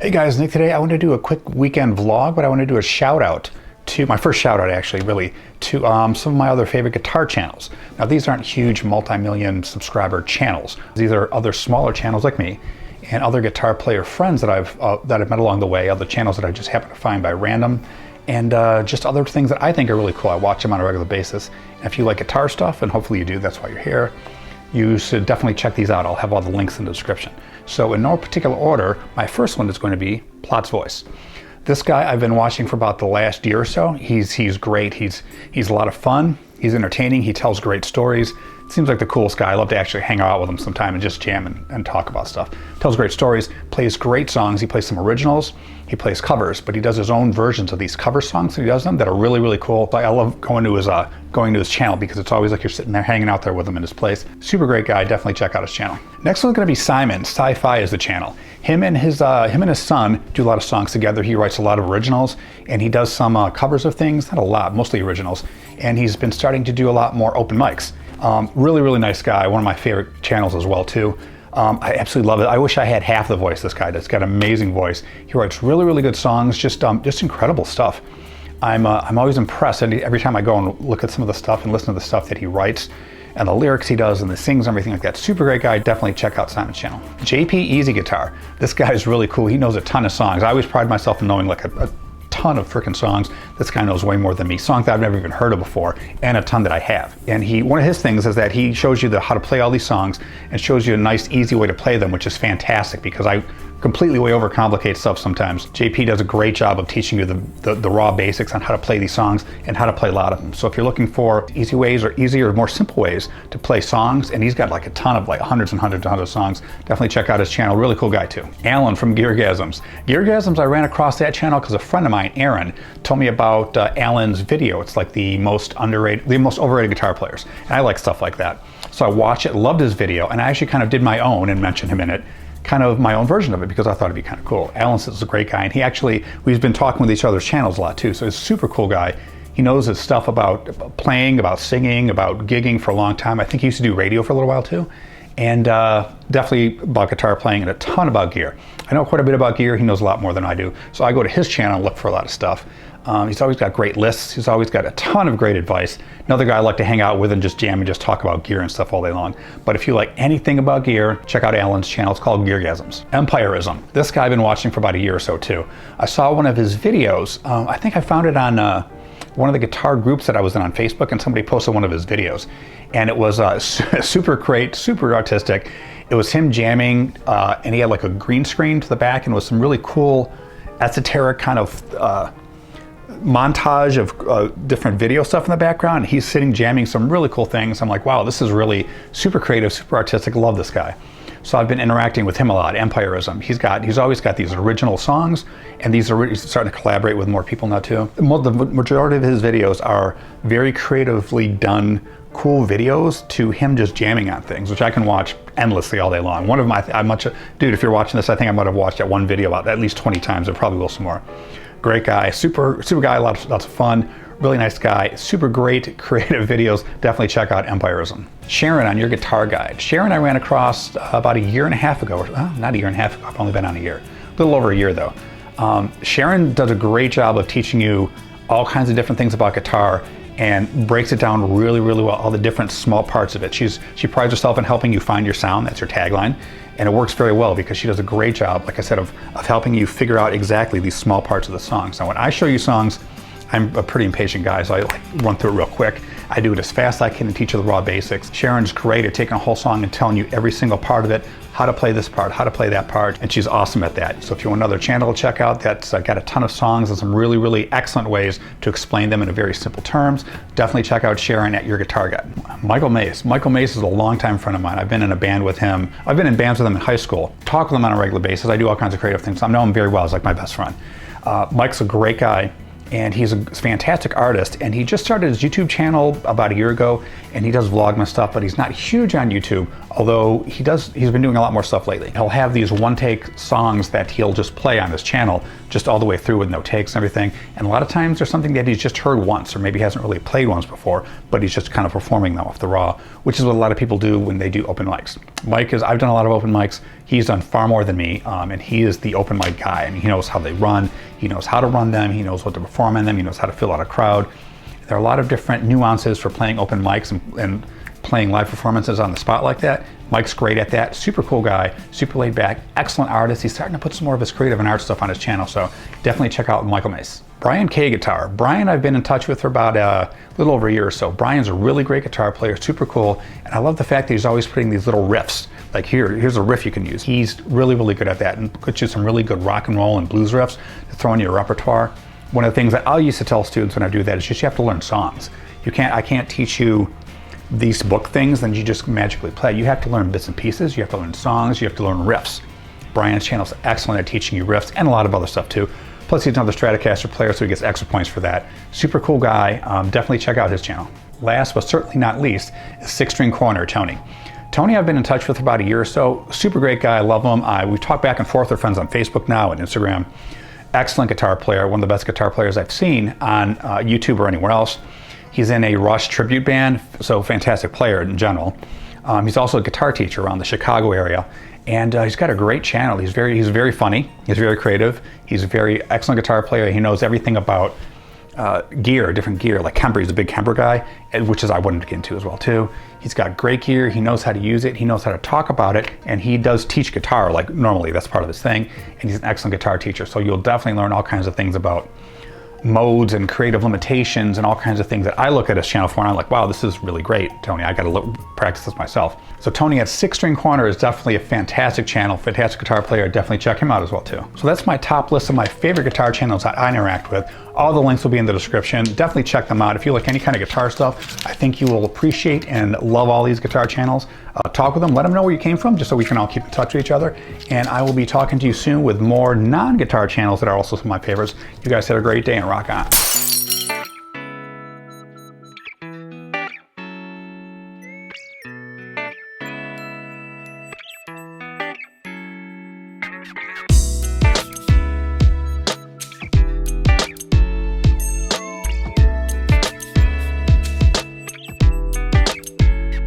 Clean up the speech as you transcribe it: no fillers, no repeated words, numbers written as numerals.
Hey guys, Nick today. I want to do a quick weekend vlog, but I want to do a shout out to my first shout out actually really to some of my other favorite guitar channels. Now these aren't huge multi-million subscriber channels. These are other smaller channels like me and other guitar player friends that I've met along the way, other channels that I just happen to find by random, and just other things that I think are really cool. I watch them on a regular basis. And if you like guitar stuff, and hopefully you do, that's why you're here, you should definitely check these out. I'll have all the links in the description. So in no particular order, my first one is going to be PlotsVoice. This guy I've been watching for about the last year or so. He's great. He's a lot of fun. He's entertaining. He tells great stories. Seems like the coolest guy. I love to actually hang out with him sometime and just jam and talk about stuff. Tells great stories, plays great songs. He plays some originals, he plays covers, but he does his own versions of these cover songs that he does them that are really, really cool. I love going to his channel because it's always like you're sitting there hanging out there with him in his place. Super great guy. Definitely check out his channel. Next one's going to be Simon. Syefee is the channel. Him and his son do a lot of songs together. He writes a lot of originals and he does some covers of things, not a lot, mostly originals. And he's been starting to do a lot more open mics. Really, really nice guy. One of my favorite channels as well too. I absolutely love it. I wish I had half the voice this guy does. He's got an amazing voice. He writes really, really good songs, just incredible stuff. I'm always impressed every time I go and look at some of the stuff and listen to the stuff that he writes and the lyrics he does and the sings and everything like that. Super great guy. Definitely check out Simon's channel. JP Easy Guitar. This guy is really cool. He knows a ton of songs. I always pride myself in knowing like a ton of freaking songs. This guy knows way more than me. Songs that I've never even heard of before, and a ton that I have. And one of his things is that he shows you how to play all these songs and shows you a nice, easy way to play them, which is fantastic because I completely way overcomplicate stuff sometimes. JP does a great job of teaching you the raw basics on how to play these songs and how to play a lot of them. So if you're looking for easy ways or easier, more simple ways to play songs, and he's got like a ton of like hundreds and hundreds of songs, definitely check out his channel. Really cool guy too. Alan from YourGuideGuide. YourGuideGuide, I ran across that channel because a friend of mine, Aaron, told me about Alan's video. It's like the most overrated guitar players. And I like stuff like that. So I watched it, loved his video, and I actually kind of did my own and mentioned him in it. Kind of my own version of it because I thought it'd be kind of cool. Alan is a great guy, and we've been talking with each other's channels a lot too, so he's a super cool guy. He knows his stuff about playing, about singing, about gigging for a long time. I think he used to do radio for a little while too, and definitely about guitar playing and a ton about gear. I know quite a bit about gear. He knows a lot more than I do, so I go to his channel and look for a lot of stuff. He's always got great lists. He's always got a ton of great advice. Another guy I like to hang out with and just jam and just talk about gear and stuff all day long. But if you like anything about gear, check out Alan's channel. It's called Gasms. Empirism. This guy I've been watching for about a year or so too. I saw one of his videos. I think I found it on one of the guitar groups that I was in on Facebook, and somebody posted one of his videos. And it was super great, super artistic. It was him jamming, and he had like a green screen to the back, and it was some really cool, esoteric kind of montage of different video stuff in the background. He's sitting jamming some really cool things. I'm like, wow, this is really super creative, super artistic. Love this guy. So I've been interacting with him a lot. Empirism. He's always got these original songs, and he's starting to collaborate with more people now too. The majority of his videos are very creatively done, cool videos to him just jamming on things, which I can watch endlessly all day long. Dude, if you're watching this, I think I might have watched that one video about at least 20 times. I probably will some more. Great guy, super guy, lots of fun, really nice guy, super great creative videos. Definitely check out Empirism. Sharon on YourGuideGuide. Sharon I ran across about a year and a half ago, not a year and a half ago, I've only been on a year. A little over a year though. Sharon does a great job of teaching you all kinds of different things about guitar and breaks it down really, really well, all the different small parts of it. She prides herself in helping you find your sound. That's her tagline. And it works very well because she does a great job, like I said, of helping you figure out exactly these small parts of the songs. Now, when I show you songs, I'm a pretty impatient guy, so I run through it real quick. I do it as fast as I can and teach you the raw basics. Sharon's great at taking a whole song and telling you every single part of it, how to play this part, how to play that part, and she's awesome at that. So if you want another channel to check out that's got a ton of songs and some really, really excellent ways to explain them in a very simple terms, definitely check out Sharon at YourGuideGuide. Michael Mace. Michael Mace is a longtime friend of mine. I've been in a band with him. I've been in bands with him in high school. Talk with him on a regular basis. I do all kinds of creative things. I know him very well. He's like my best friend. Mike's a great guy. and he's a fantastic artist, and he just started his YouTube channel about a year ago, and he does Vlogmas stuff, but he's not huge on YouTube, although he's been doing a lot more stuff lately. He'll have these one-take songs that he'll just play on his channel, just all the way through with no takes and everything, and a lot of times there's something that he's just heard once, or maybe hasn't really played once before, but he's just kind of performing them off the raw, which is what a lot of people do when they do open mics. I've done a lot of open mics. He's done far more than me, and he is the open mic guy. I mean, he knows how they run, he knows how to run them, he knows what to perform in them, he knows how to fill out a crowd. There are a lot of different nuances for playing open mics and playing live performances on the spot like that. Mike's great at that, super cool guy, super laid back, excellent artist. He's starting to put some more of his creative and art stuff on his channel, so definitely check out Michael Mace. Brian K Guitar. Brian I've been in touch with for about a little over a year or so. Brian's a really great guitar player, super cool, and I love the fact that he's always putting these little riffs. Like here's a riff you can use. He's really, really good at that, and puts you some really good rock and roll and blues riffs to throw in your repertoire. One of the things that I used to tell students when I do that is just you have to learn songs. I can't teach you these book things, then you just magically play. You have to learn bits and pieces, you have to learn songs, you have to learn riffs. Brian's channel is excellent at teaching you riffs and a lot of other stuff too. Plus he's another Stratocaster player, so he gets extra points for that. Super cool guy, definitely check out his channel. Last but certainly not least is Six String Corner, Tony. Tony I've been in touch with for about a year or so. Super great guy, I love him. We've talked back and forth, we're friends on Facebook now and Instagram. Excellent guitar player, one of the best guitar players I've seen on YouTube or anywhere else. He's in a Rush tribute band, so fantastic player in general. He's also a guitar teacher around the Chicago area, and he's got a great channel. He's very funny, he's very creative, he's a very excellent guitar player. He knows everything about different gear, like Kemper. He's a big Kemper guy, which is I wanted to get into as well too. He's got great gear, he knows how to use it, he knows how to talk about it, and he does teach guitar, like normally that's part of his thing, and he's an excellent guitar teacher, so you'll definitely learn all kinds of things about modes and creative limitations and all kinds of things that I look at his channel for, and I'm like, wow, this is really great, Tony. I gotta practice this myself. So Tony at Six String Corner is definitely a fantastic channel, fantastic guitar player. Definitely check him out as well too. So that's my top list of my favorite guitar channels that I interact with. All the links will be in the description. Definitely check them out. If you like any kind of guitar stuff, I think you will appreciate and love all these guitar channels. Talk with them, let them know where you came from, just so we can all keep in touch with each other. And I will be talking to you soon with more non-guitar channels that are also some of my favorites. You guys have a great day and rock on.